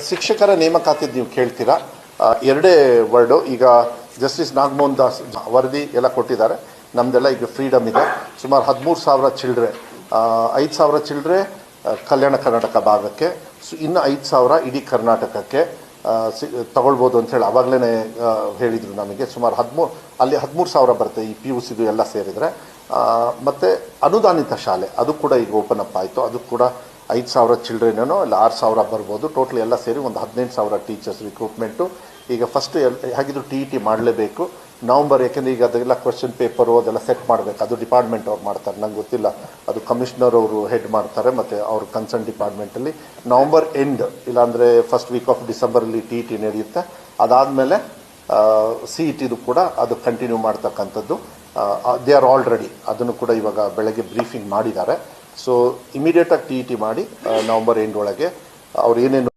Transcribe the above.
ಶಿಕ್ಷಕರ ನೇಮಕಾತಿದ್ದು ನೀವು ಕೇಳ್ತೀರಾ, ಎರಡೇ ವರ್ಡು. ಈಗ ಜಸ್ಟಿಸ್ ನಾಗಮೋಹನ್ ದಾಸ್ ವರದಿ ಎಲ್ಲ ಕೊಟ್ಟಿದ್ದಾರೆ. ನಮ್ಮದೆಲ್ಲ ಈಗ ಫ್ರೀಡಮ್ ಇದೆ. ಸುಮಾರು 13,000 ಚಿಲ್ಡ್ರೆ, 5,000 ಚಿಲ್ಡ್ರೆ ಕಲ್ಯಾಣ ಕರ್ನಾಟಕ ಭಾಗಕ್ಕೆ, ಇನ್ನು 5,000 ಇಡೀ ಕರ್ನಾಟಕಕ್ಕೆ ತಗೊಳ್ಬೋದು ಅಂತೇಳಿ ಆವಾಗಲೇ ಹೇಳಿದರು ನಮಗೆ. ಸುಮಾರು 13,000 ಬರುತ್ತೆ ಈ PUCದು ಎಲ್ಲ ಸೇರಿದರೆ. ಮತ್ತು ಅನುದಾನಿತ ಶಾಲೆ ಅದು ಕೂಡ ಈಗ ಓಪನ್ ಅಪ್ ಆಯಿತು. ಅದು ಕೂಡ 5,000 ಚಿಲ್ಡ್ರನೇನೋ ಇಲ್ಲ 6,000 ಬರ್ಬೋದು. ಟೋಟಲ್ ಎಲ್ಲ ಸೇರಿ ಒಂದು 18,000 ಟೀಚರ್ಸ್ ರಿಕ್ರೂಟ್ಮೆಂಟು. ಈಗ ಫಸ್ಟ್ ಹೇಗಿದ್ರು TET ಮಾಡಲೇಬೇಕು ನವಂಬರ್, ಯಾಕೆಂದರೆ ಈಗ ಅದೆಲ್ಲ ಕ್ವೆಶ್ಚನ್ ಪೇಪರು ಅದೆಲ್ಲ ಸೆಟ್ ಮಾಡಬೇಕು. ಅದು ಡಿಪಾರ್ಟ್ಮೆಂಟ್ ಅವ್ರು ಮಾಡ್ತಾರೆ, ನಂಗೆ ಗೊತ್ತಿಲ್ಲ. ಅದು ಕಮಿಷನರ್ ಅವರು ಹೆಡ್ ಮಾಡ್ತಾರೆ. ಮತ್ತು ಅವ್ರ ಕನ್ಸರ್ನ್ ಡಿಪಾರ್ಟ್ಮೆಂಟಲ್ಲಿ ನವಂಬರ್ ಎಂಡ್ ಇಲ್ಲಾಂದರೆ ಫಸ್ಟ್ ವೀಕ್ ಆಫ್ ಡಿಸೆಂಬರಲ್ಲಿ TET ನಡೆಯುತ್ತೆ. ಅದಾದಮೇಲೆ CETದು ಕೂಡ ಅದು ಕಂಟಿನ್ಯೂ ಮಾಡ್ತಕ್ಕಂಥದ್ದು. They are all ready. ಅದನ್ನು ಕೂಡ ಇವಾಗ ಬೆಳಗ್ಗೆ ಬ್ರೀಫಿಂಗ್ ಮಾಡಿದ್ದಾರೆ. ಸೊ ಇಮಿಡಿಯೇಟಾಗಿ TET ಮಾಡಿ ನವಂಬರ್ ಎಂಡ್ ಒಳಗೆ ಅವ್ರು ಏನೇನು